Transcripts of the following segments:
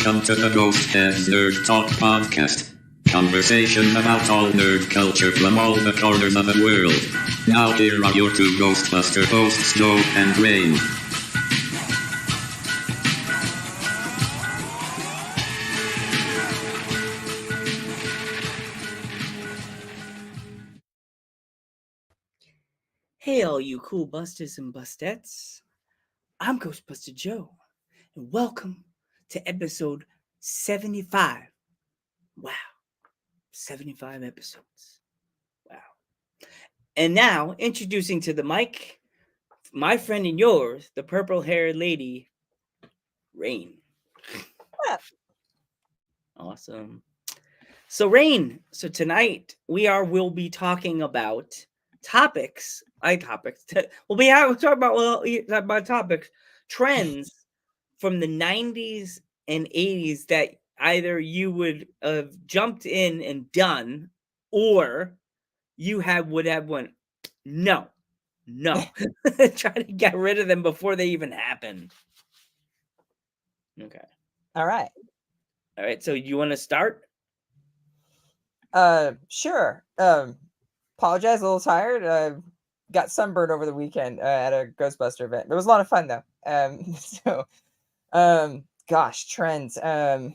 Welcome to the Ghost Heads Nerd Talk Podcast. Conversation about all nerd culture from all the corners of the world. Now here are your two Ghostbuster hosts, Joe and Rain. Hey all you cool busters and bustettes, I'm Ghostbuster Joe, and welcome to episode 75. Wow, 75 episodes. Wow. And now, introducing to the mic, my friend and yours, the purple-haired lady, Rain. Awesome. So Rain, tonight we'll be talking about topics. We'll talk about topics, trends from the 90s and 80s that either you would have jumped in and done, or you would have went, no. Try to get rid of them before they even happen. Okay. All right. So you want to start? Sure. Apologize, a little tired. Got sunburned over the weekend at a Ghostbuster event. It was a lot of fun though. Gosh, trends. I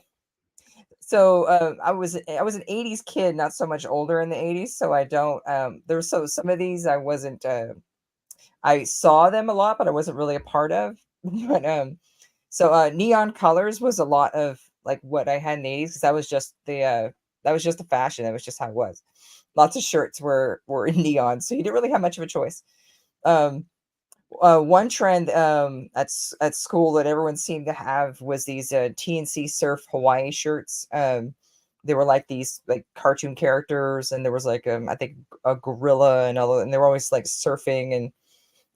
was an 80s kid, not so much older in the 80s, so I don't some of these I wasn't I saw them a lot, but I wasn't really a part of. But neon colors was a lot of like what I had in the 80s, because that was just the fashion. That was just how it was. Lots of shirts were in neon, so you didn't really have much of a choice. One trend at school that everyone seemed to have was these TNC Surf Hawaii shirts. They were like these like cartoon characters, and there was like I think a gorilla and they were always like surfing, and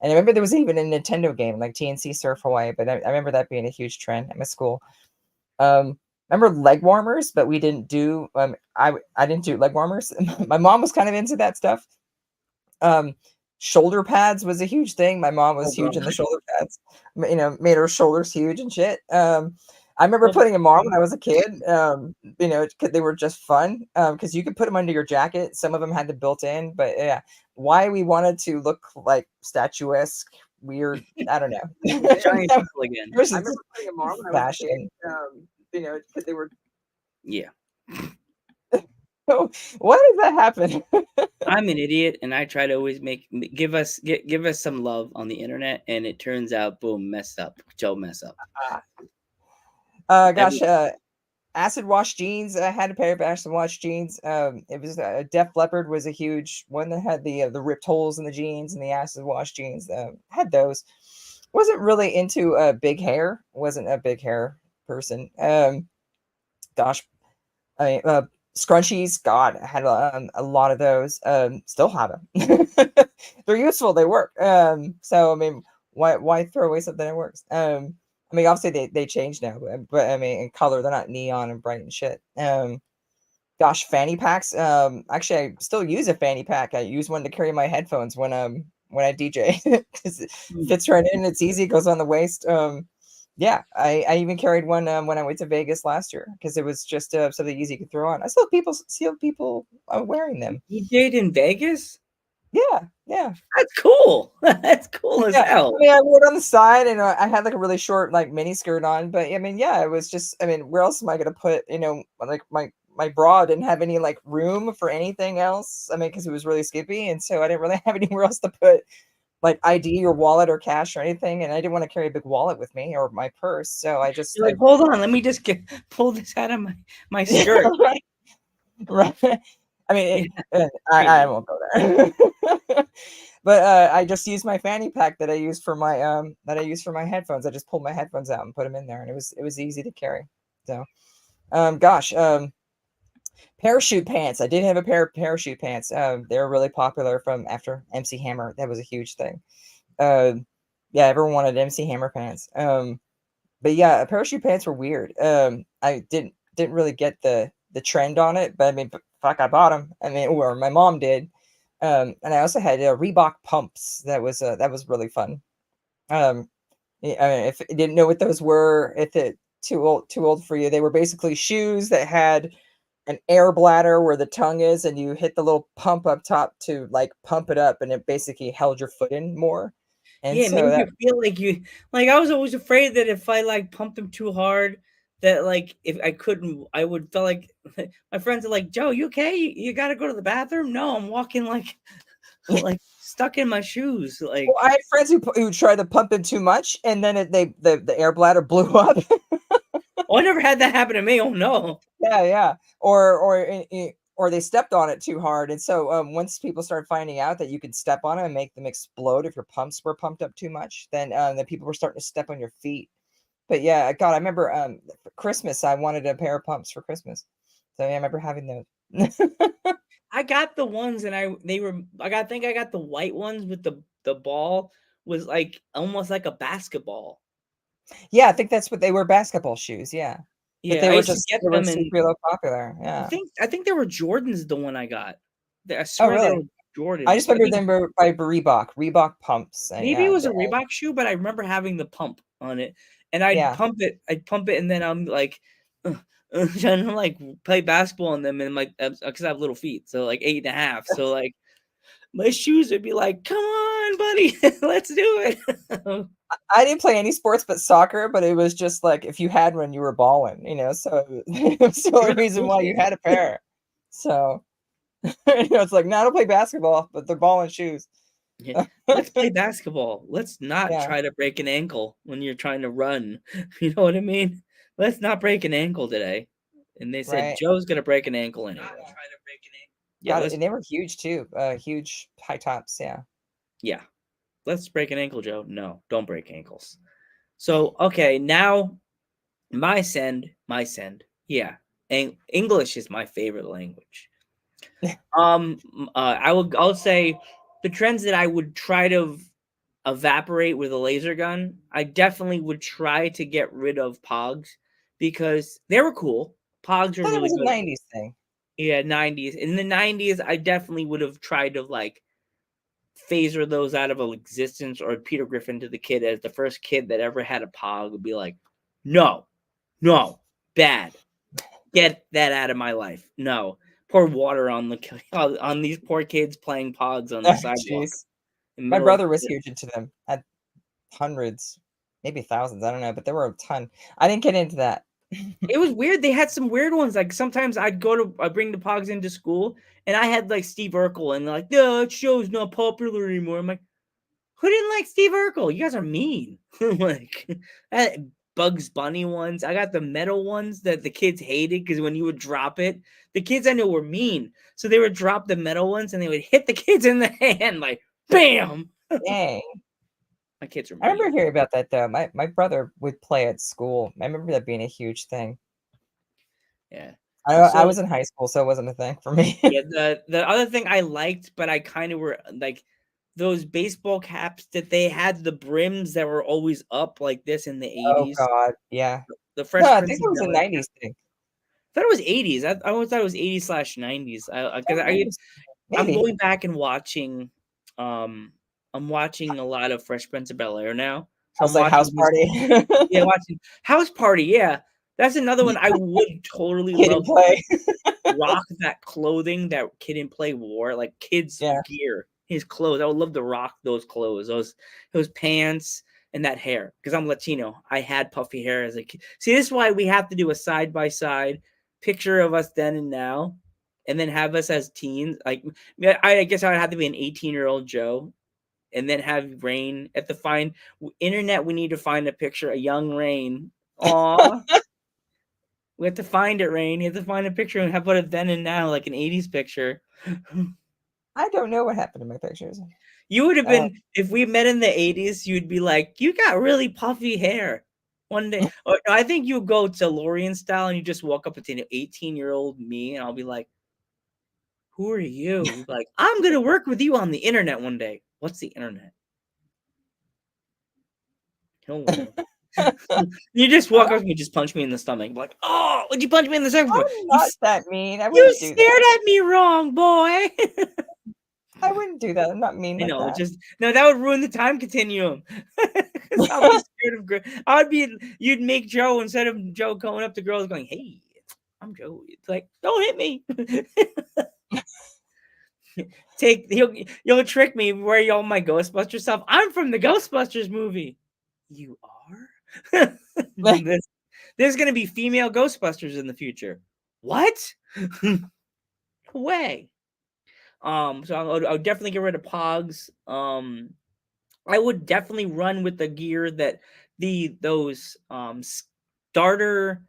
I remember there was even a Nintendo game like TNC Surf Hawaii, but I remember that being a huge trend at my school. Remember leg warmers, but we didn't do I didn't do leg warmers. My mom was kind of into that stuff. Shoulder pads was a huge thing. My mom was huge in the shoulder pads, made her shoulders huge and shit. I remember putting them on when I was a kid, they were just fun, because you could put them under your jacket. Some of them had the built in, but yeah, why we wanted to look like statuesque, weird, I don't know. Giant people again. I remember putting them on when I was a kid, because they were. Yeah. Why does that happen? I'm an idiot, and I try to always give us some love on the internet, and it turns out, boom, mess up. Gosh, acid wash jeans. I had a pair of acid wash jeans. It was Def Leppard was a huge one that had the ripped holes in the jeans and the acid wash jeans. Had those. Wasn't really into big hair. Wasn't a big hair person. Gosh, scrunchies. God, I had a lot of those. Still have them. They're useful. They work. So I mean, why throw away something that works? I mean, obviously they changed now, but I mean, in color, they're not neon and bright and shit. Gosh, fanny packs. Actually, I still use a fanny pack. I use one to carry my headphones when I DJ, because it fits right in. It's easy. It goes on the waist. Yeah, I even carried one when I went to Vegas last year, because it was just something easy to throw on. I still see people wearing them. You did in Vegas? Yeah. That's cool. That's cool as hell. I mean, I wore it on the side, and I had like a really short like mini skirt on. But I mean, yeah, it was just. I mean, where else am I gonna put? Like my bra didn't have any like room for anything else. I mean, because it was really skimpy, and so I didn't really have anywhere else to put like ID or wallet or cash or anything, and I didn't want to carry a big wallet with me or my purse, so I just hold on, let me just pull this out of my skirt. Right. I mean, I won't go there. But I just used my fanny pack that I use for my headphones. I just pulled my headphones out and put them in there, and it was easy to carry. So, parachute pants. I did have a pair of parachute pants. They were really popular from after MC Hammer. That was a huge thing. Yeah, everyone wanted MC Hammer pants. But yeah, parachute pants were weird. I didn't really get the trend on it, but I mean, fuck, I bought them. I mean, or my mom did. And I also had Reebok pumps. That was really fun. I mean, if you didn't know what those were, if it too old for you. They were basically shoes that had an air bladder where the tongue is, and you hit the little pump up top to like pump it up, and it basically held your foot in more. And Yeah, it so made you that feel like you like I was always afraid that if I like pumped them too hard, that like if I couldn't, I would feel like my friends are like, Joe, you okay? You got to go to the bathroom? No, I'm walking like like stuck in my shoes. Like, well, I had friends who tried to pump in too much, and then the air bladder blew up. oh, I never had that happen to me. Oh no. Yeah, yeah. Or they stepped on it too hard. And so once people started finding out that you could step on them and make them explode if your pumps were pumped up too much, then people were starting to step on your feet. But yeah, God, I remember for Christmas I wanted a pair of pumps for Christmas. So yeah, I remember having those. I got the ones and I think I got the white ones with the ball was like almost like a basketball. Yeah, I think that's what they were, basketball shoes. Yeah. But Yeah, they I were used to just get they were them and super popular. I Yeah. think I think they were Jordans the one I got. I Oh, swear they really? were I Jordans. just I remember think them were by Reebok pumps. And maybe it yeah, was a Reebok shoe, but I remember having the pump on it, and I'd yeah. pump it, and then I'm like, trying to like play basketball on them, and like because I have little feet, so like 8.5, so like my shoes would be like, "Come on, buddy, let's do it." I didn't play any sports but soccer, but it was just like if you had one, you were balling, so it was the only You're the reason cool why you kid. had a pair. So it's like, no, I don't play basketball, but they're balling shoes. Yeah. Let's play basketball. Let's not Yeah, try to break an ankle when you're trying to run. You know what I mean? Let's not break an ankle today. And they said right. Joe's gonna break an ankle anyway. Yeah, Got it. let's And they were huge too. Huge high tops. Yeah. yeah. Let's break an ankle, Joe. No, don't break ankles. So okay, now my send. Yeah. English is my favorite language. I'll say the trends that I would try to evaporate with a laser gun, I definitely would try to get rid of Pogs because they were cool. Pogs I are thought it really was a good. 90s thing. Yeah, 90s. In the 90s, I definitely would have tried to like phaser those out of existence, or Peter Griffin to the kid as the first kid that ever had a Pog would be like, no, no, bad. Get that out of my life. No. Pour water on on these poor kids playing Pogs on the sidewalk Jeez. in the My middle of brother was huge into them. Had hundreds, maybe thousands. I don't know, but there were a ton. I didn't get into that. it was weird. They had some weird ones. Like sometimes I'd bring the Pogs into school, and I had like Steve Urkel, and they're like, no, that show's not popular anymore. I'm like, who didn't like Steve Urkel? You guys are mean. Like Bugs Bunny ones. I got the metal ones that the kids hated because when you would drop it, the kids I knew were mean. So they would drop the metal ones and they would hit the kids in the hand like bam. Dang. My kids are I remember mean. hearing about that though. My brother would play at school. I remember that being a huge thing. Yeah. I So was in high school, so it wasn't a thing for me. yeah, the other thing I liked, but I kind of were like those baseball caps that they had the brims that were always up like this in the Oh 80s. God, yeah. The No, Fresh I Prince think of it was a Bel-Air. '90s thing. I thought it was 80s. I always thought it was 80s/90s. Because Oh, I'm maybe. going back and watching. I'm watching a lot of Fresh Prince of Bel-Air now. I So was I'm like watching house these. party. Yeah, watching House Party. Yeah, that's another one I would totally Kid and love play. rock that clothing that Kid and Play wore, like kids' Yeah. gear, his clothes. I would love to rock those clothes, those pants and that hair. Because I'm Latino. I had puffy hair as a kid. See, this is why we have to do a side by side picture of us then and now, and then have us as teens. Like, I guess I would have to be an 18-year-old Joe, and then have Rain at the internet. We need to find a picture, a young Rain. Aw. We have to find it, Rain. You have to find a picture and how about it then and now, like an 80s picture. I don't know what happened to my pictures. You would have been, if we met in the 80s, you'd be like, you got really puffy hair. One day, or I think you go to Lorian style and you just walk up to an 18-year-old me, and I'll be like, who are you? You'd be like, I'm going to work with you on the internet one day. What's the internet? He'll learn. You just walk up and you just punch me in the stomach. Like, oh, would you punch me in the stomach? I'm not that mean. I You wouldn't do stared that. at me wrong, boy. I wouldn't do that. I'm not mean I like know, that. that would ruin the time continuum. I'll be scared of girls. You'd make Joe, instead of Joe going up to girls going, "Hey, I'm Joe." It's like, don't hit me. You'll trick me, wear all my Ghostbusters stuff. I'm from the Ghostbusters movie. You are? There's gonna be female Ghostbusters in the future. What? Way. So I'll definitely get rid of Pogs. I would definitely run with the gear that those starter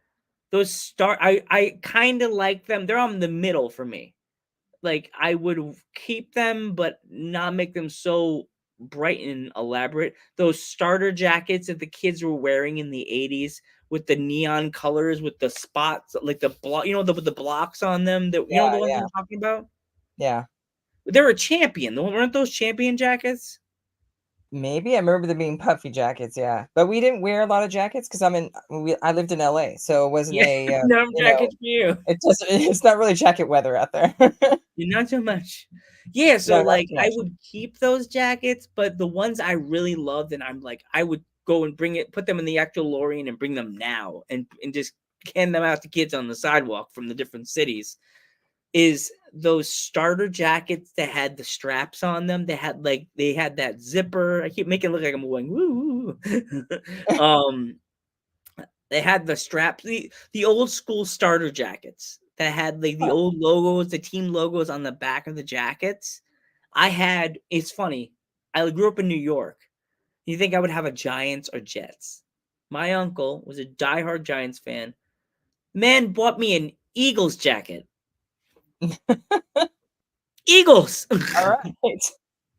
I kind of like them. They're on the middle for me. Like, I would keep them, but not make them so bright and elaborate. Those starter jackets that the kids were wearing in the 80s with the neon colors, with the spots, like the block, with the blocks on them. That the ones I'm talking about. Yeah. They were a champion. Weren't those champion jackets? Maybe I remember them being puffy jackets, yeah. But we didn't wear a lot of jackets because I lived in LA, so it wasn't no jackets for you. It's not really jacket weather out there. Not so much. Yeah, so No, I would keep those jackets, but the ones I really loved, and I'm like, I would go and put them in the actual DeLorean and bring them now and just hand them out to kids on the sidewalk from the different cities, is those starter jackets that had the straps on them. They had that zipper. I keep making it look like I'm going woo. They had the straps, the old school starter jackets that had like the old logos, the team logos on the back of the jackets. It's funny. I grew up in New York. You think I would have a Giants or Jets? My uncle was a diehard Giants fan. Man bought me an Eagles jacket. Eagles. All right.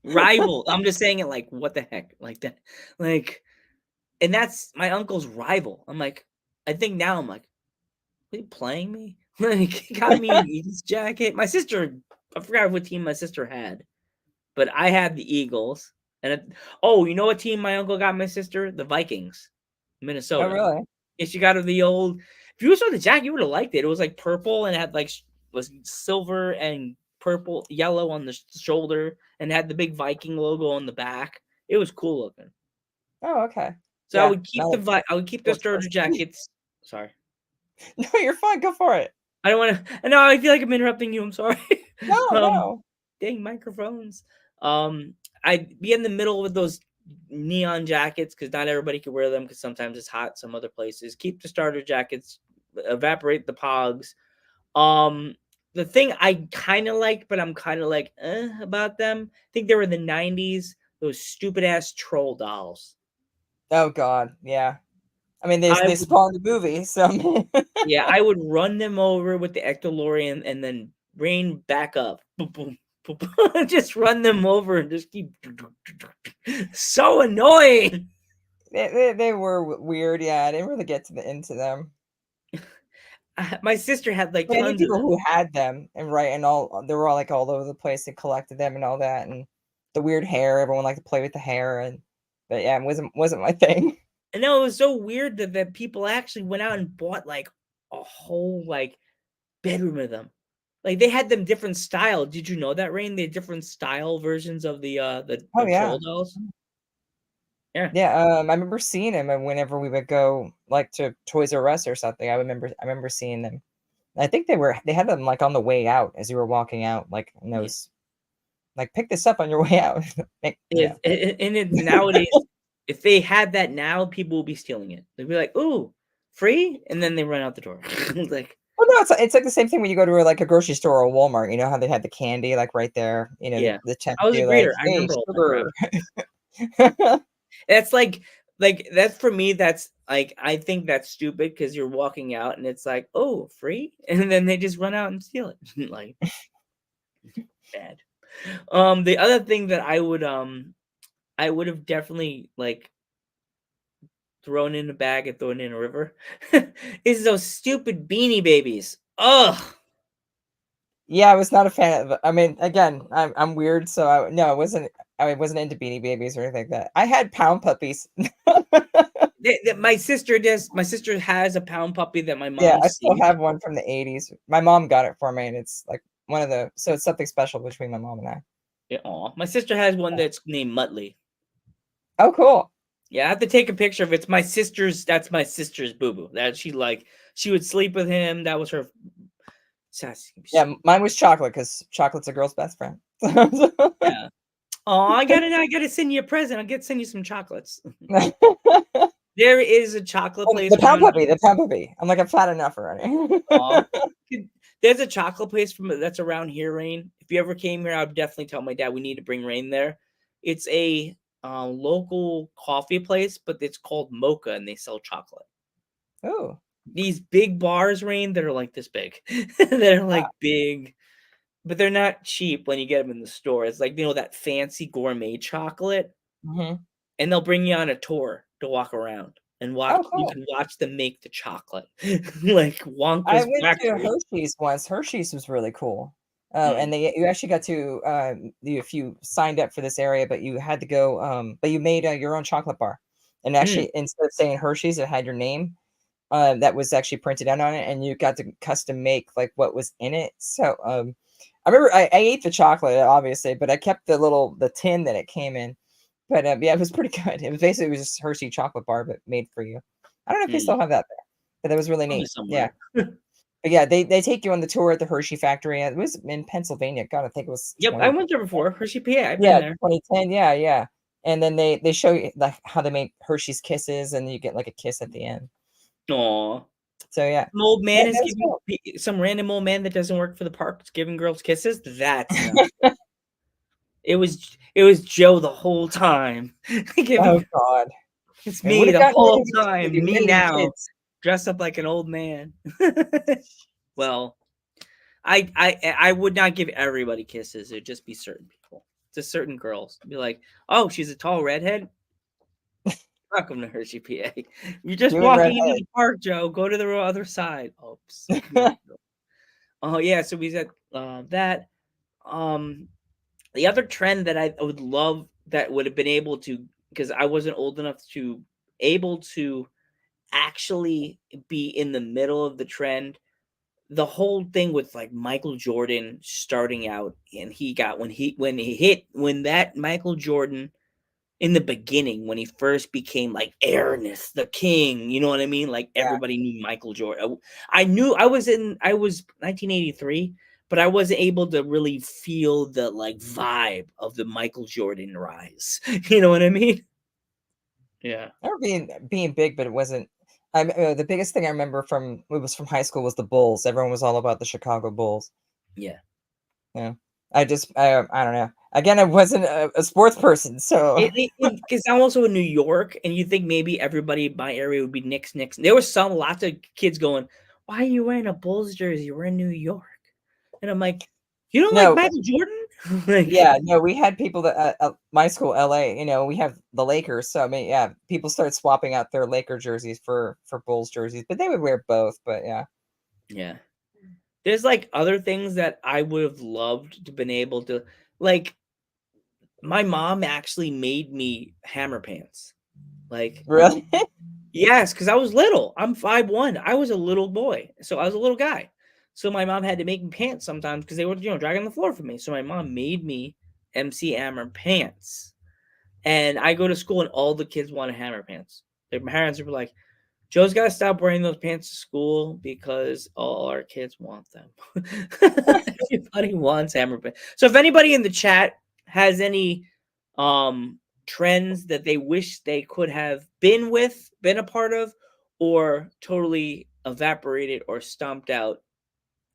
Rival. I'm just saying it like, what the heck? Like that. Like, and that's my uncle's rival. I think now I'm like, are you playing me? Like, got me an Eagles jacket. My sister, I forgot what team my sister had, but I had the Eagles. And you know what team my uncle got my sister? The Vikings, Minnesota. Oh, really? Yeah, she got her the old. If you saw the jacket, you would have liked it. It was like purple and it had was silver and purple, yellow on the shoulder, and had the big Viking logo on the back. It was cool looking. Oh, okay. So yeah, I would keep the starter jackets. Sorry. No, you're fine. Go for it. I don't want to. No, I feel like I'm interrupting you. I'm sorry. No. Dang microphones. I'd be in the middle with those neon jackets because not everybody can wear them because sometimes it's hot some other places. Keep the starter jackets. Evaporate the Pogs. The thing I kind of like, but I'm kind of like about them. I think they were in the 90s. Those stupid ass troll dolls. Oh God, yeah. I mean, they spawned the movie, so yeah, I would run them over with the DeLorean and then Rain back up. Boom, boom, boom, boom. Just run them over and just keep. So annoying. They were weird. Yeah, I didn't really get into them. My sister had like tons people who had them and they were all like all over the place and collected them and all that, and the weird hair. Everyone liked to play with the hair, but yeah, it wasn't my thing. I know it was so weird that people actually went out and bought like a whole like bedroom of them. Like they had them different style. Did you know that, Rain? They had different style versions of the troll dolls. Yeah. I remember seeing them, and whenever we would go like to Toys R Us or something, I remember seeing them. I think they had them like on the way out as you were walking out, like those, like pick this up on your way out. Yeah. And nowadays, if they had that now, people will be stealing it. They'd be like, "Ooh, free," and then they run out the door. Like, well, no, it's like the same thing when you go to like a grocery store or a Walmart. You know how they had the candy like right there. Yeah. The I was a greeter. I remember all that. That's like that's for me. That's like I think that's stupid because you're walking out and it's like, oh, free, and then they just run out and steal it. Like bad. The other thing that I would have definitely like thrown in a bag and thrown in a river is those stupid Beanie Babies. Ugh. Yeah, I was not a fan of it. I mean, again, I'm weird, so I wasn't into Beanie Babies or anything like that. I had Pound Puppies. My sister does. My sister has a Pound Puppy that my mom. Yeah, I still have one from the 80s. My mom got it for me, and it's like so it's something special between my mom and I. Yeah, my sister has one that's named Muttley. Oh, cool. Yeah, I have to take a picture of it. It's my sister's. That's my sister's boo boo. That she would sleep with him. That was her. Yeah, mine was chocolate because chocolate's a girl's best friend. Yeah. Oh, I gotta send you a present. I'll send you some chocolates. There is a chocolate place The pound around. puppy, the pound puppy. I'm like, I'm fat enough already. Aw. There's a chocolate place that's around here, Rain. If you ever came here, I would definitely tell my dad we need to bring Rain there. It's a local coffee place, but it's called Mocha, and they sell chocolate. Oh, These big bars, Rain, that are like this big. They're like big, but they're not cheap when you get them in the store. It's like, that fancy gourmet chocolate, and they'll bring you on a tour to walk around and watch. oh, You cool. can watch them make the chocolate, like I Wonka's went to factory. Hershey's once. Hershey's was really cool. Mm. And you actually got to if you signed up for this area, but you had to go. But you made your own chocolate bar, and actually instead of saying Hershey's, it had your name. That was actually printed out on it, and you got to custom make like what was in it. So I remember I ate the chocolate obviously, but I kept the tin that it came in. But yeah, it was pretty good. It was just Hershey chocolate bar, but made for you. I don't know if they still have that there, but that was really Probably neat. Yeah. somewhere. But yeah, they take you on the tour at the Hershey factory. It was in Pennsylvania. God, I think it was Yep, I went there before. Hershey, PA. I've been yeah, there. 2010. Yeah, yeah. And then they show you like how they make Hershey's Kisses, and you get like a kiss at the end. Aw. So yeah, Some old man is that's giving cool. some random old man that doesn't work for the park is giving girls kisses. That's not. It was Joe the whole time. Oh God, It's it me would have the gotten whole really time. you Me and your now, kids. dressed up like an old man. Well, I would not give everybody kisses. It'd just be certain people. To certain girls. Be like, oh, she's a tall redhead. Welcome to Hershey, PA. You're just You and walking into redhead. the park, Joe. Go to the other side. Oops. Oh yeah, so we said that. The other trend that I would love that would have been able to, because I wasn't old enough to able to actually be in the middle of the trend. The whole thing with like Michael Jordan starting out, and he got when that Michael Jordan in the beginning when he first became like Ernest the King, you know what I mean? Like Yeah. everybody knew Michael Jordan. I knew I was 1983, but I wasn't able to really feel the like vibe of the Michael Jordan rise. You know what I mean? Yeah. I remember being big, but it wasn't. The biggest thing I remember from high school was the Bulls. Everyone was all about the Chicago Bulls. Yeah. Yeah, I don't know. Again, I wasn't a sports person, so Because I'm also in New York, and you think maybe everybody in my area would be Knicks. There was lots of kids going, "Why are you wearing a Bulls jersey? We're in New York," and I'm like, "You don't like no, Michael Jordan?" yeah, no. We had people that my school, LA. We have the Lakers, so I mean, yeah, people started swapping out their Laker jerseys for Bulls jerseys, but they would wear both. But yeah, Yeah. There's like other things that I would have loved to been able to like. My mom actually made me hammer pants. Like, really, yes, because I was little. I'm 5'1". I was a little boy. So I was a little guy. So my mom had to make me pants sometimes because they were, dragging the floor for me. So my mom made me MC Hammer pants. And I go to school and all the kids wanted hammer pants. Their parents were like, Joe's got to stop wearing those pants to school because all our kids want them. Everybody wants hammer pants. So if anybody in the chat has any trends that they wish they could have been a part of, or totally evaporated or stomped out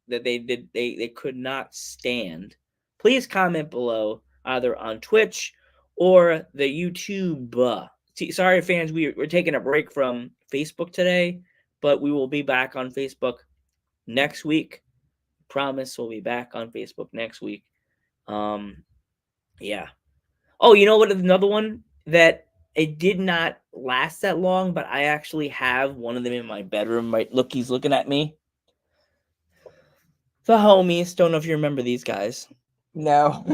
that they could not stand, please comment below either on Twitch or the YouTube. Sorry, fans, we're taking a break from Facebook today, but we will be back on Facebook next week. Promise we'll be back on Facebook next week. Yeah. Oh, you know what? Another one that it did not last that long, but I actually have one of them in my bedroom. Right, look, he's looking at me. The homies. Don't know if you remember these guys. no.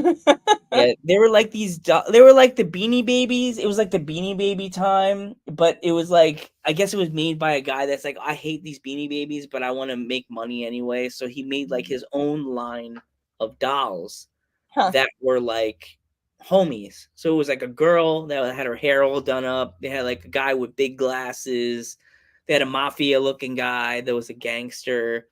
Yeah, they were like they were like the Beanie Babies. It was like the Beanie Baby time, but it was like, I guess it was made by a guy that's like, I hate these Beanie Babies, but I want to make money anyway. So he made like his own line of dolls Huh. that were like homies. So it was like a girl that had her hair all done up. They had like a guy with big glasses. They had a mafia looking guy. There was a gangster,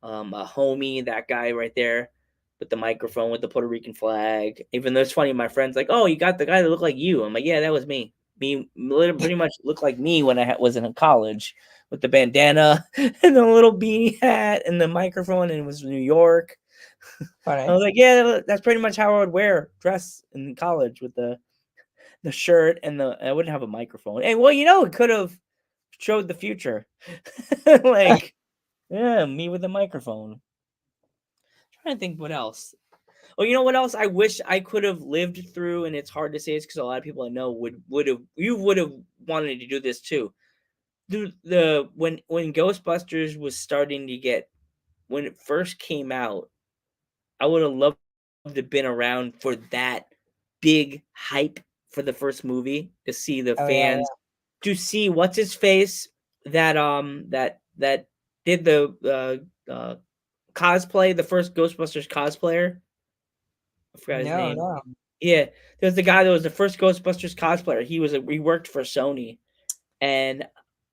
a homie, that guy right there with the microphone with the Puerto Rican flag. Even though it's funny, my friend's like, "Oh, you got the guy that looked like you." I'm like, "Yeah, that was me. Me, pretty much looked like me when I was in college with the bandana and the little beanie hat and the microphone, and it was New York." I Funny. was like, "Yeah, that's pretty much how I would dress in college with the shirt and I wouldn't have a microphone." And well, it could have showed the future, like, yeah, me with a microphone. Trying to think what else. Oh, you know what else I wish I could have lived through, and it's hard to say it's because a lot of people I know would have wanted to do this too. When Ghostbusters was starting to get, when it first came out, I would have loved to have been around for that big hype for the first movie, to see the Oh yeah, fans, to see what's his face that did the cosplay, the first Ghostbusters cosplayer. I forgot his no, name. no. Yeah, there's the guy that was the first Ghostbusters cosplayer. He worked for Sony, and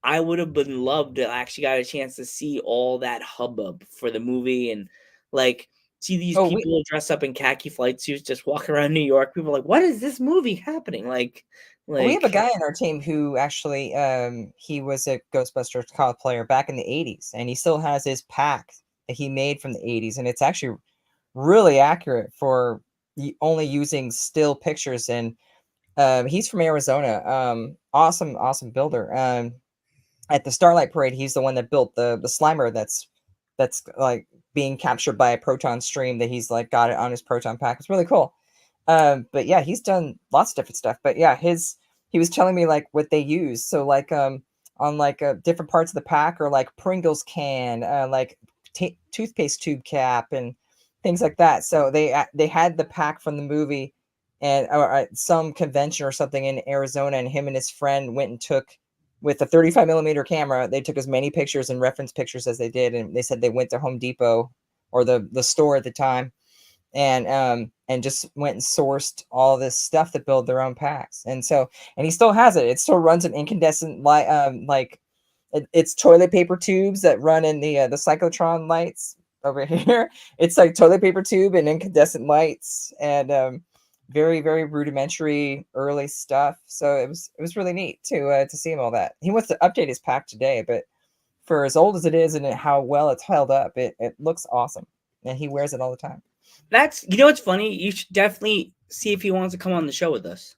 I would have been loved to actually got a chance to see all that hubbub for the movie, and like see these Oh, people dress up in khaki flight suits just walk around New York. People are like, "What is this movie happening?" we have a Like guy in our team who actually he was a Ghostbusters cosplayer back in the 80s, and he still has his pack that he made from the 80s, and it's actually really accurate for only using still pictures. And he's from Arizona. Awesome builder. At the Starlight Parade, he's the one that built the Slimer that's like being captured by a proton stream, that he's like got it on his proton pack. It's really cool. But yeah, he's done lots of different stuff. But yeah, he was telling me like what they use. So like on like different parts of the pack, or like Pringles can, like toothpaste tube cap and things like that. So they had the pack from the movie, and or at some convention or something in Arizona, and him and his friend went and took, with a 35 millimeter camera, they took as many pictures and reference pictures as they did, and they said they went to Home Depot or the store at the time, and just went and sourced all this stuff to build their own packs. And so, and he still has it. It still runs an incandescent light, like it's toilet paper tubes that run in the cyclotron lights over here. It's like toilet paper tube and incandescent lights, and very very rudimentary early stuff. So it was really neat to see him all that. He wants to update his pack today, but for as old as it is and how well it's held up, it looks awesome, and he wears it all the time. that's, what's funny. You should definitely see if he wants to come on the show with us.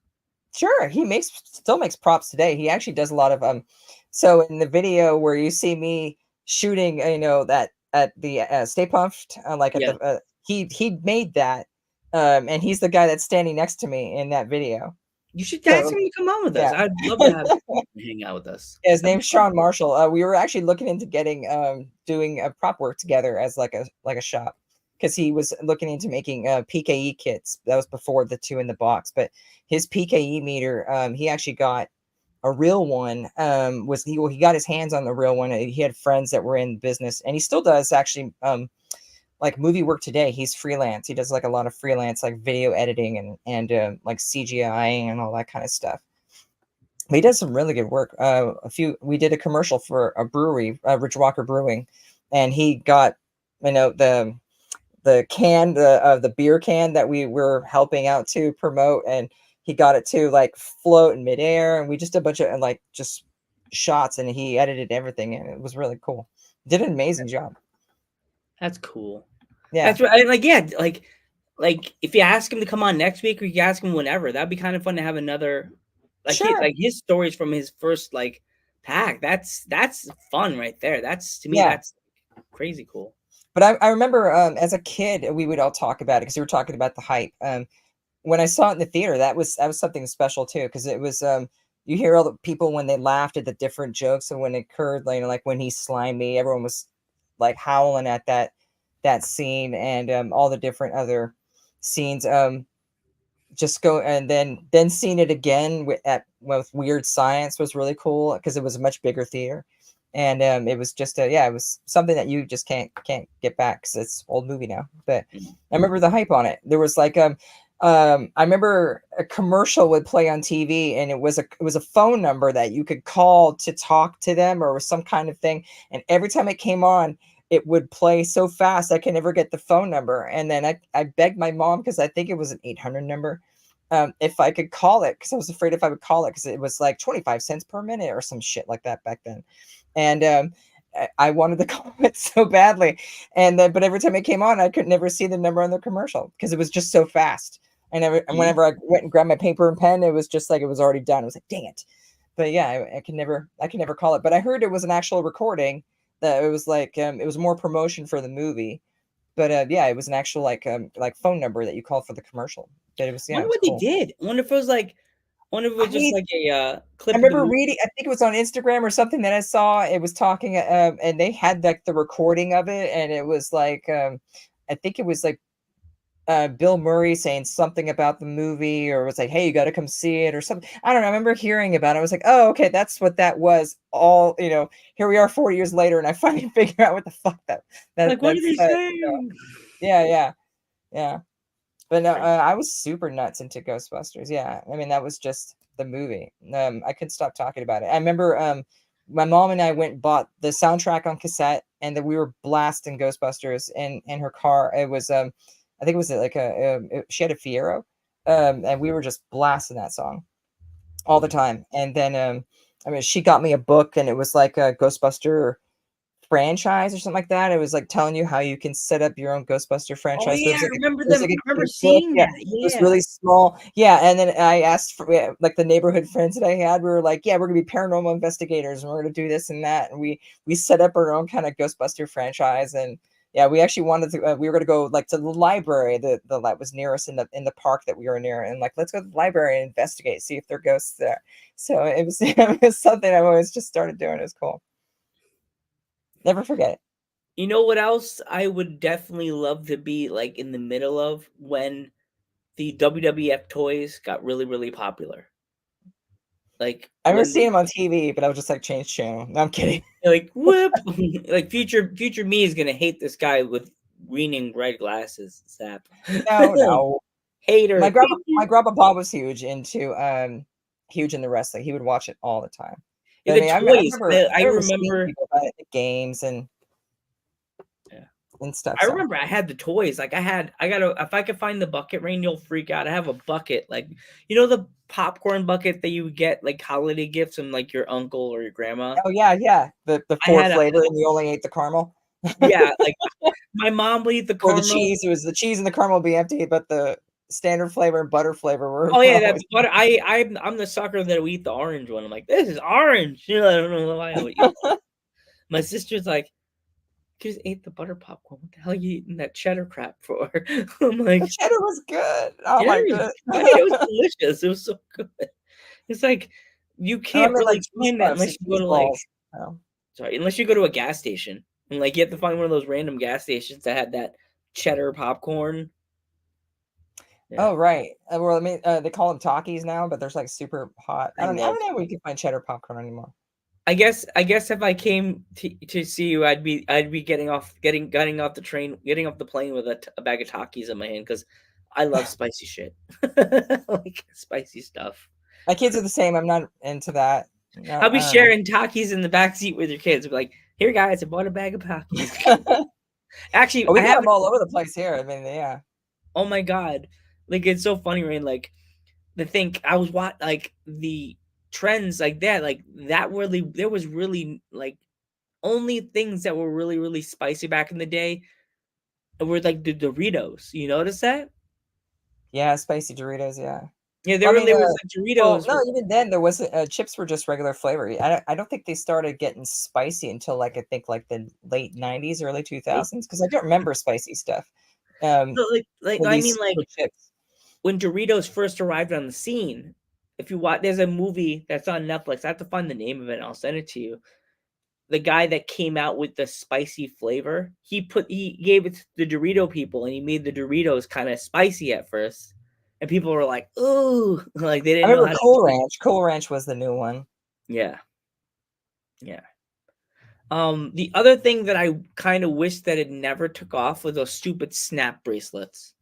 Sure, he still makes props today. He actually does a lot of so in the video where you see me shooting, that at the Stay Puft, like at Yeah. the he made that, and he's the guy that's standing next to me in that video. You should So, ask him to come on with us. yeah. I'd love to have him hang out with us. His name's Sean Marshall. We were actually looking into getting doing a prop work together as like a shop, because he was looking into making PKE kits. That was before the 2 in the box, but his PKE meter, he actually got a real one. He got his hands on the real one. He had friends that were in business, and he still does actually like movie work today. He's freelance. He does like a lot of freelance like video editing and like CGI and all that kind of stuff. He does some really good work. We did a commercial for a brewery, Rich Walker Brewing, and he got the can, the beer can that we were helping out to promote, and he got it to like float in midair, and we just did a bunch of like just shots, and he edited everything, and it was really cool. Did an amazing job. That's cool. Yeah, That's right. Like, yeah, like if you ask him to come on next week, or you ask him whenever, that'd be kind of fun to have another, like, sure. his stories from his first like pack. That's fun right there. That's, to me, Yeah. that's crazy cool. But I remember as a kid, we would all talk about it because we were talking about the hype. When I saw it in the theater, that was something special too, because it was you hear all the people when they laughed at the different jokes, and when it occurred, like when he slimed me, everyone was like howling at that scene, and all the different other scenes. Just go and then seeing it again with Weird Science was really cool, because it was a much bigger theater, and it was just it was something that you just can't get back, because it's old movie now. But I remember the hype on it. There was like I remember a commercial would play on TV, and it was a phone number that you could call to talk to them or some kind of thing. And every time it came on, it would play so fast I could never get the phone number. And then I begged my mom, because I think it was an 800 number, if I could call it, because I was afraid if I would call it, because it was like 25 cents per minute or some shit like that back then. And I wanted to call it so badly. And then, but every time it came on, I could never see the number on the commercial because it was just so fast. And whenever I went and grabbed my paper and pen, it was just like it was already done. It was like, dang it. But yeah, I can never call it. But I heard it was an actual recording, that it was like it was more promotion for the movie. But yeah, it was an actual like phone number that you called for the commercial. But it was, I yeah, wonder it was what they cool. did. I wonder if it was like, I wonder if it was I just mean, like a clip I of the remember movie. reading, I think it was on Instagram or something that I saw. It was talking, and they had like the recording of it, and it was like, I think it was like Bill Murray saying something about the movie, or was like, "Hey, you got to come see it," or something. I don't know. I remember hearing about it. I was like, "Oh, okay, that's what that was." All, here we are 40 years later, and I finally figure out what the fuck Like, what are that's they saying? yeah, yeah. But no, I was super nuts into Ghostbusters. Yeah, I mean that was just the movie. I couldn't stop talking about it. I remember my mom and I went and bought the soundtrack on cassette, and that we were blasting Ghostbusters in her car. It was I think it was like she had a Fiero, and we were just blasting that song all the time. And then I mean, she got me a book, and it was like a Ghostbuster franchise or something like that. It was like telling you how you can set up your own Ghostbuster Oh franchise. But yeah, I remember it was them. like I a remember kid's book. seeing Yeah, that. it was Yeah. really small. Yeah, and then I asked for, yeah, like the neighborhood friends that I had. We were like, yeah, we're gonna be paranormal investigators, and we're gonna do this and that. And we set up our own kind of Ghostbuster franchise. And yeah, we actually wanted to. We were gonna go like to the library. The lab was near us in the park that we were near, and like, let's go to the library and investigate, see if there are ghosts there. So it was it was something I've always just started doing. It was cool. Never forget it. You know what else I would definitely love to be like in the middle of, when the WWF toys got really, really popular. Like I remember when seeing they, him on TV, but I was just like, change channel. No, I'm kidding. like whoop, like future me is gonna hate this guy with green and red glasses. Zap. No, no. Hater. My grandpa Bob was huge in the wrestling. He would watch it all the time. But I The mean, toys. I I remember seeing remember. people about it at games Yeah. and stuff. I So remember I had the toys. Like I got a, if I could find the bucket, Rain, you'll freak out. I have a bucket, like, the popcorn bucket that you would get like holiday gifts from like your uncle or your grandma. oh yeah. The I four had a, flavor, and you only ate the caramel. yeah, like my mom would eat the Or the caramel. cheese. It was the cheese and the caramel would be empty, but the standard flavor and butter flavor Oh were yeah, that always. butter. I'm the sucker that would eat the orange one. I'm like, this is orange. I don't know why I would eat it. My sister's like, you just ate the butter popcorn. What the hell are you eating that cheddar crap for? I'm like, The cheddar was good. Oh cheddar my is goodness. good. It was delicious. It was so good. It's like you I can't mean, like really cheese find that puffs unless and you go cheese to like, balls. Oh. sorry, unless you go to a gas station, and like you have to find one of those random gas stations that had that cheddar popcorn. Yeah, Oh, right. Well, I mean, they call them Takis now, but there's like super hot. I I love. don't know where you can find cheddar popcorn anymore. I guess if I came to see you, I'd be getting off the train, getting off the plane with a bag of Takis in my hand, because I love spicy shit, like spicy stuff. My kids are the same. I'm not into that. No, I'll be I don't sharing Takis in the back seat with your kids. I'll be like, here guys, I bought a bag of Takis. know. Actually, Well, we I got have. them all over the place here. I mean, yeah. Oh my god, like it's so funny, Rain. Like the thing I was like the trends like that, really, there was really like only things that were really, really spicy back in the day were like the Doritos. You notice that? Yeah, spicy Doritos, yeah. Yeah, Well, I mean, there was like well, Doritos no, were. even then there wasn't chips were just regular flavor. I don't think they started getting spicy until like I think like the late 90s, early 2000s, because I don't remember spicy stuff. So For I mean, these like super chips. when Doritos first arrived on the scene, if you watch, there's a movie that's on Netflix. I have to find the name of it, and I'll send it to you. The guy that came out with the spicy flavor, he gave it to the Dorito people, and he made the Doritos kind of spicy at first, and people were like, "Ooh," like they I didn't know remember how to. Cool Ranch. Cool Ranch was the new one. Yeah, yeah. The other thing that I kind of wish that it never took off was those stupid snap bracelets.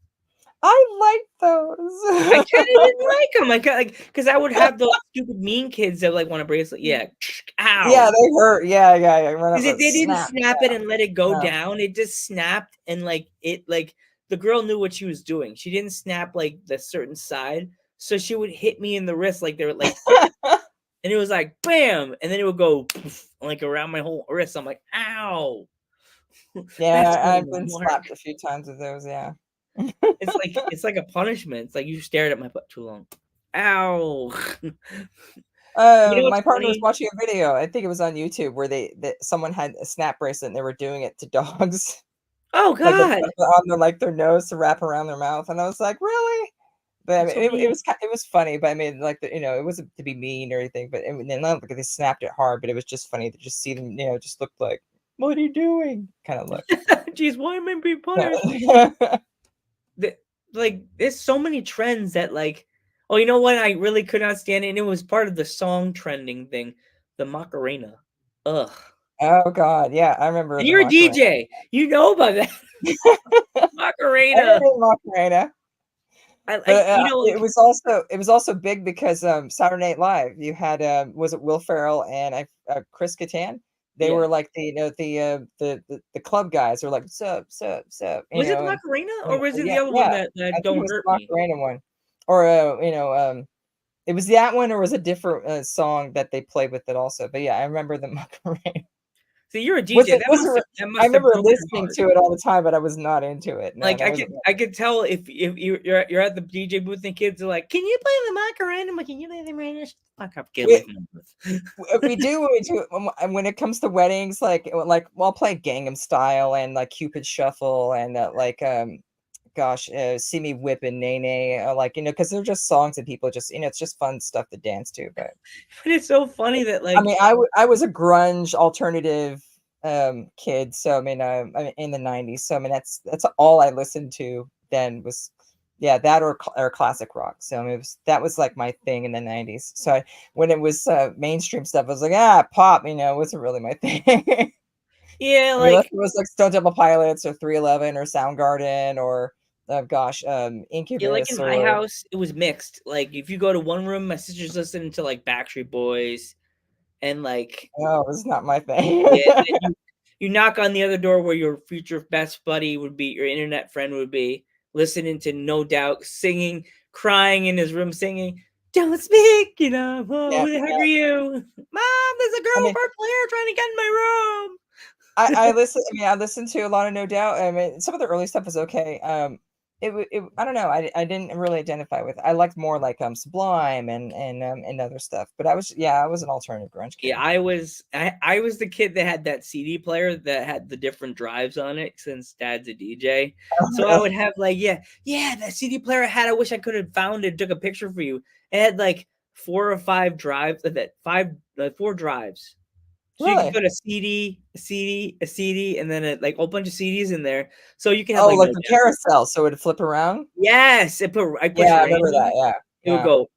I like I those. kind of didn't like them. Like, because I would have those stupid mean kids that like want a bracelet. Yeah, Yeah, ow. they hurt. Yeah. Run Because up, they didn't snap. snap it and let it go No. down. It just snapped and like it like the girl knew what she was doing. She didn't snap like the certain side, so she would hit me in the wrist like they were like, and it was like bam, and then it would go poof, like around my whole wrist. I'm like, ow. That's Yeah, I've gonna been mark. slapped a few times with those. Yeah. It's like a punishment. It's like you stared at my butt too long. Ow. My What's partner was funny? watching a video. I think it was on YouTube where someone had a snap bracelet and they were doing it to dogs, Oh like God. on their nose to wrap around their mouth, and I was like, really? But I mean, So it was funny. But I mean, like it wasn't to be mean or anything. But not like they snapped it hard. But it was just funny to just see them. Just looked like, what are you doing? Kind of look. Jeez, why am I being punished? Yeah. Like there's so many trends that like, oh, you know what? I really could not stand it. And it was part of the song trending thing, the Macarena. Ugh. Oh God, yeah, I remember And the you're a Macarena. DJ. You know about that. I Macarena. remember the Macarena. But Like, it was also big because Saturday Night Live. You had was it Will Ferrell and Chris Kattan? They yeah. were like the club guys. They're like sup. Was it the Macarena or was it the Yeah, other one yeah. that I think it Don't was Hurt the Me? Macarena one, or it was that one, or was a different song that they played with it also. But yeah, I remember the Macarena. See, you're a DJ. That I must have remember broken your listening heart. to it all the time, but I was not into it. No, Like that wasn't. I could tell if you're at the DJ booth and kids are like, "Can you play the Macarena?" I'm like, "Can you play the Macarena?" Fuck up, get away from the booth. We do when we do it when it comes to weddings, like well, I'll play Gangnam Style and like Cupid Shuffle and gosh, See Me Whippin' Nay Nay, like because they're just songs that people just it's just fun stuff to dance to. But It's so funny that I like mean, I was a grunge alternative kid, so I mean, in the '90s, so I mean that's all I listened to then was. Yeah, that or classic rock. So I mean, that was like my thing in the '90s. So when it was mainstream stuff, I was like, pop. It wasn't really my thing. yeah, I mean, unless like it was like Stone Temple Pilots or 311 or Soundgarden or yeah, like in Incubus my or house, it was mixed. Like if you go to one room, my sister's listening to like Backstreet Boys, and like no, it was not my thing. yeah, and then you knock on the other door where your future best buddy would be, your internet friend would be, listening to No Doubt, singing, crying in his room, singing, "Don't speak, oh, Yeah, who the heck are you? Mom, there's a I girl mean, with purple hair trying to get in my room." I listen. I mean, I listened to a lot of No Doubt. I mean, some of the early stuff was okay. I don't know. I didn't really identify with. I liked more like Sublime and other stuff. But I was an alternative grunge kid. Yeah, I was the kid that had that CD player that had the different drives on it since dad's a DJ. So I would have like, yeah, that CD player I had. I wish I could have found it, took a picture for you. It had like 4 or 5 drives, 4 drives. So you could Really? put a CD, and then like a whole bunch of CDs in there. So you can have Oh, like like No the Doubt. carousel, so it would flip around. Yes, I push Yeah, I remember random. that. Yeah, It would yeah. go,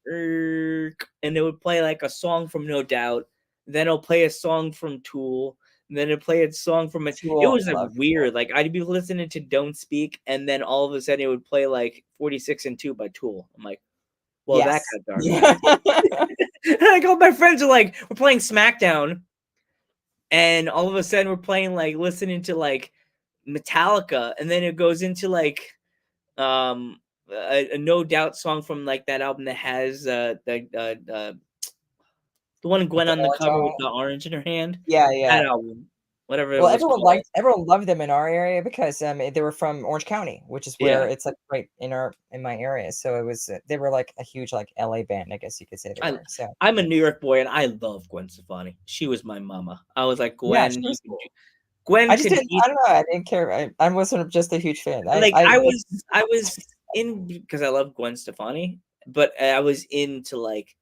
and it would play like a song from No Doubt. Then it'll play a song from Tool. And then it'll play a song from it. It Tool, was like love Tool. weird. Like I'd be listening to Don't Speak, and then all of a sudden it would play like 46 and 2 by Tool. I'm like, well, that Yes. got dark fast. And like all my friends are like, we're playing SmackDown, and all of a sudden we're playing like listening to like Metallica, and then it goes into like a No Doubt song from like that album that has the one With Gwen the on the orange cover on with it. the orange in her hand. Yeah, yeah. That album, whatever it Well, was called. everyone loved them in our area because they were from Orange County, which is where Yeah, it's like right in my area. So it was they were like a huge like LA band, I guess you could say they I were. So I'm a New York boy and I love Gwen Stefani. She was my mama. I was like, yeah, Gwen, she was cool. Gwen I just could didn't. beat. I don't know. I didn't care. I wasn't just a huge fan. Like I was in because I love Gwen Stefani, but I was into like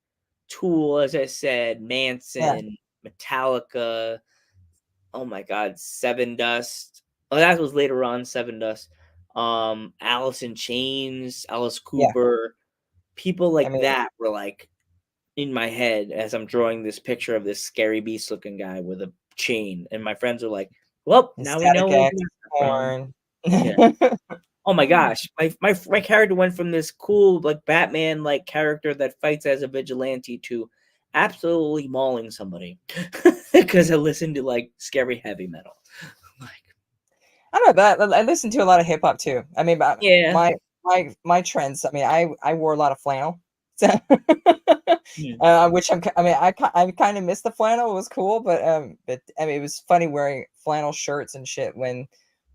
Tool, as I said, Yeah, Manson, Metallica. Oh my God, Seven Dust. Oh, that was later on. Seven Dust. Alice in Chains, Alice yeah. Cooper. People I like mean, that were like in my head as I'm drawing this picture of this scary beast looking guy with a chain, and my friends are like, "Well, now we know Static where X, we got that from." Korn. Yeah. Oh my gosh, my character went from this cool like Batman like character that fights as a vigilante to absolutely mauling somebody because I listened to like scary heavy metal. Like, I don't know that I listen to a lot of hip hop too. I mean, but yeah. my trends. I mean, I wore a lot of flannel, so Hmm. which I mean, I kind of miss the flannel. It was cool, but I mean, it was funny wearing flannel shirts and shit when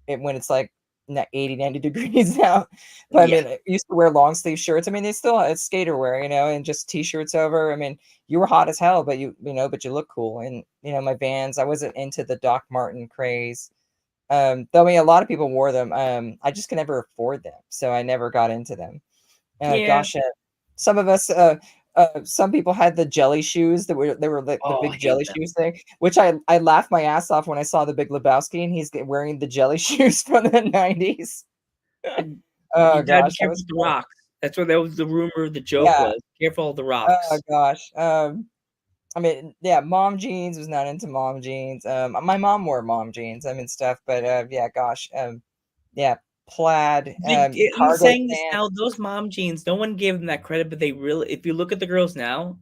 it's like 80, 90 degrees out. But I Yeah. mean, I used to wear long sleeve shirts. I mean, they still it's skater wear, and just t-shirts over. I mean, you were hot as hell, but but you look cool. And my Vans. I wasn't into the Doc Martin craze. Though I mean, a lot of people wore them. I just could never afford them, so I never got into them. Yeah. Gosh, some of us, some people had the jelly shoes that were they were the Oh, I big hate jelly them. shoes thing, which I laughed my ass off when I saw the Big Lebowski and he's wearing the jelly shoes from the 90s. And Oh you gotta be gosh, that careful was with the fun. rocks. That's what that was the rumor. The joke Yeah. was careful of the Oh rocks. gosh. I mean, yeah, mom jeans was not into mom jeans. My mom wore mom jeans. I mean, stuff, but yeah, gosh, yeah, plaid, I'm cargo saying this now. pants. Those mom jeans, no one gave them that credit, but they really. If you look at the girls now,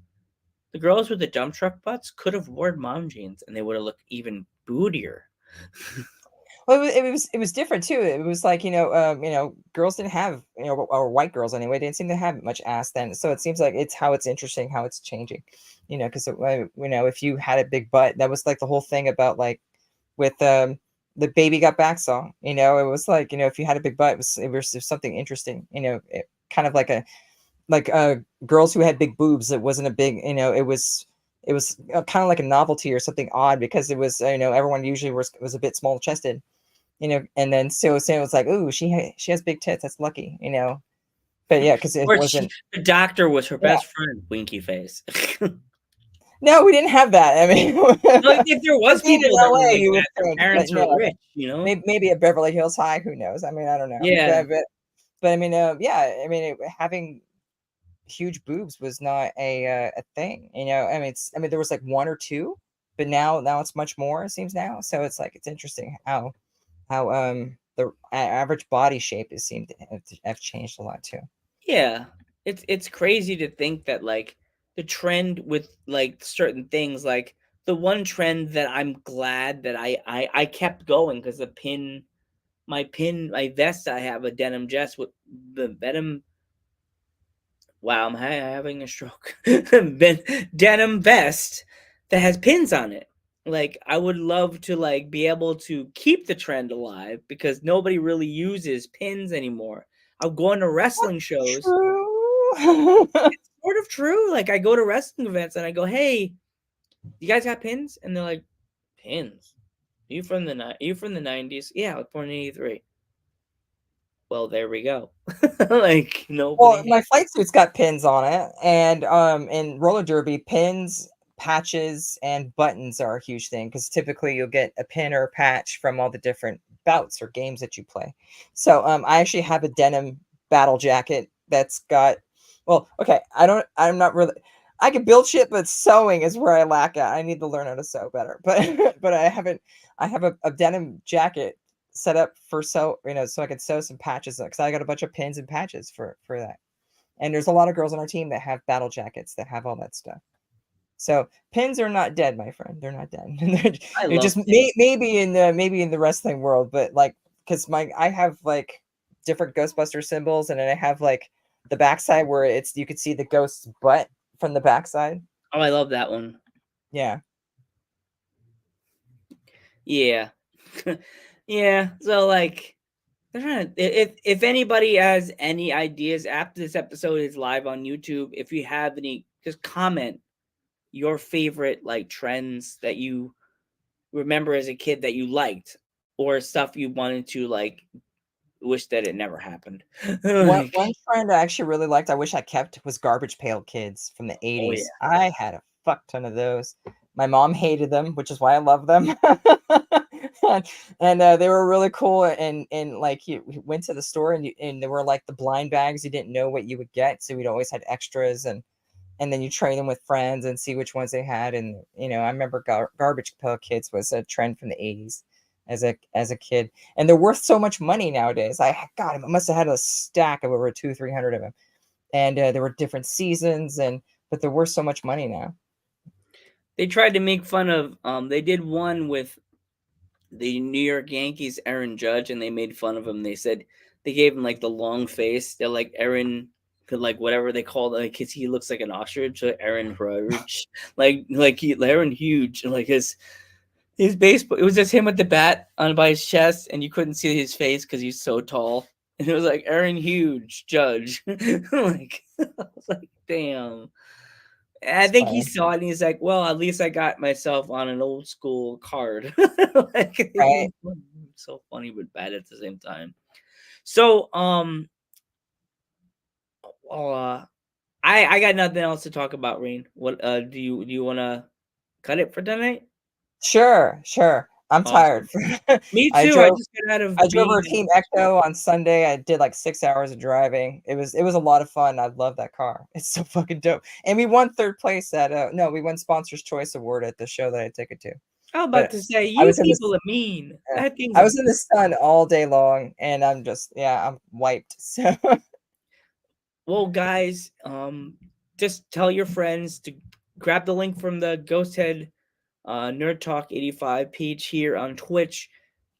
the girls with the dump truck butts could have worn mom jeans, and they would have looked even bootier. Well, it was different too. It was like girls didn't have or white girls anyway didn't seem to have much ass then. So it seems like it's interesting how it's changing, because if you had a big butt, that was like the whole thing about like with the Baby Got Back song. It was like if you had a big butt, it was something interesting. Kind of like girls who had big boobs. It wasn't a big it was kind of like a novelty or something odd because it was everyone usually was a bit small chested. And then so Sam was like, "Ooh, she has big tits. That's lucky." But yeah, because it Or wasn't. the doctor was her Yeah, best friend, Winky Face. no, we didn't have that. I mean, Like if there was maybe in people that were LA like you would that, their think, but parents were no, rich. maybe at Beverly Hills High, who knows? I mean, I don't know, Yeah, but I mean, yeah, I mean, having huge boobs was not a thing. I mean, there was like one or two, but now it's much more. It seems now, so it's like it's interesting how the average body shape is seemed to have changed a lot too. yeah. It's crazy to think that like the trend with like certain things, like the one trend that I'm glad that I kept going because my vest, I have a denim vest with the denim. Wow, I'm having a stroke. Denim vest that has pins on it. Like I would love to like be able to keep the trend alive because nobody really uses pins anymore. I'm going to wrestling shows. True. It's sort of true. Like I go to wrestling events and I go, "Hey, you guys got pins?" And they're like, "Pins? You from the 90s?" "Yeah, I was born in 83." Well, there we go. Like Well, nobody. my flight suit's got pins on it, and in roller derby, pins, patches, and buttons are a huge thing because typically you'll get a pin or a patch from all the different bouts or games that you play. So I actually have a denim battle jacket that's got. Well, okay, I'm not really. I can build shit, but sewing is where I lack at. I need to learn how to sew better. But but I haven't. I have a denim jacket set up for so I could sew some patches because I got a bunch of pins and patches for that. And there's a lot of girls on our team that have battle jackets that have all that stuff. So pins are not dead, my friend. They're not dead. I They're love just pins. maybe in the wrestling world, but like because I have like different Ghostbuster symbols, and then I have like the backside where you could see the ghost's butt from the backside. Oh, I love that one. Yeah. Yeah. Yeah. So like they're trying to, if anybody has any ideas after this episode is live on YouTube, if you have any, just comment your favorite like trends that you remember as a kid that you liked or stuff you wanted to like wish that it never happened. One Like, one trend I actually really liked, I wish I kept, was Garbage Pail Kids from the oh yeah. '80s. I had a fuck ton of those. My mom hated them, which is why I love them. And they were really cool. And like you went to the store and they were like the blind bags. You didn't know what you would get, so we'd always had extras. And then you trade them with friends and see which ones they had. And I remember Garbage Pail Kids was a trend from the '80s. as a kid, and they're worth so much money nowadays. I must have had a stack of over 200-300 of them, and there were different seasons, but they're worth so much money now. They tried to make fun of. They did one with the New York Yankees, Aaron Judge, and they made fun of him. They said they gave him like the long face. They're like Aaron, like whatever they call it, like he looks like an ostrich, like Aaron Rodgers, Aaron Huge, like his baseball. It was just him with the bat on by his chest, and you couldn't see his face because he's so tall. And it was like Aaron Huge Judge, like I was like, damn. And I think he saw it and he's like, well, at least I got myself on an old school card. Like, Right. so funny but bad at the same time. So I got nothing else to talk about, Rain. What do you want to cut it for tonight? Sure. I'm Awesome. tired. Me too. I just got out of I drove over being- Team Echo on Sunday. I did like 6 hours of driving. It was a lot of fun. I love that car. It's so fucking dope. And we won 3rd place at we won Sponsors Choice Award at the show that I took it to. I was about but to say, I you was in people are mean. Yeah. That thing's I was in the sun all day long, and I'm just I'm wiped. So well, guys, just tell your friends to grab the link from the Ghosthead Nerd Talk 85 page here on Twitch.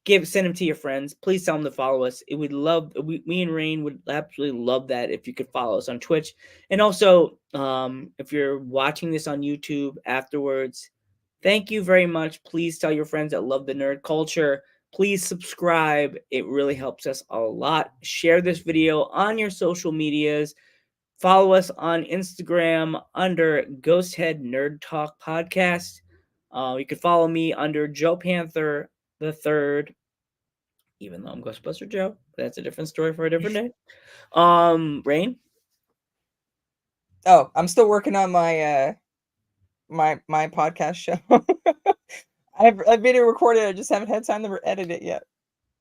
Send them to your friends. Please tell them to follow us. It would love me and Rain would absolutely love that if you could follow us on Twitch. And also, if you're watching this on YouTube afterwards, thank you very much. Please tell your friends that love the nerd culture. Please subscribe. It really helps us a lot. Share this video on your social medias. Follow us on Instagram under Ghosthead Nerd Talk Podcast. You can follow me under Joe Panther the Third, even though I'm Ghostbuster Joe. That's a different story for a different day. Rain? Oh, I'm still working on my my podcast show. I've video recorded. I just haven't had time to edit it yet.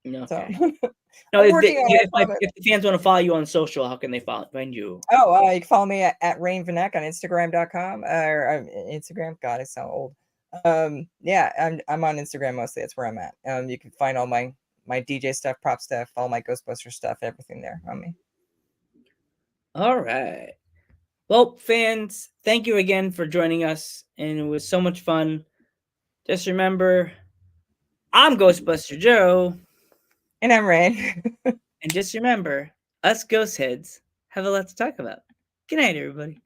Okay. So. No, I'm working on it, if the fans want to follow you on social, how can they find you? Oh, you can follow me at Rain Vanek on Instagram.com or Instagram. God, it's so old. Yeah, I'm on Instagram mostly. That's where I'm at. You can find all my DJ stuff, prop stuff, all my Ghostbuster stuff, everything there on me. All right. Well, fans, thank you again for joining us, and it was so much fun. Just remember, I'm Ghostbuster Joe. And I'm Rain. And just remember, us ghost heads have a lot to talk about. Good night, everybody.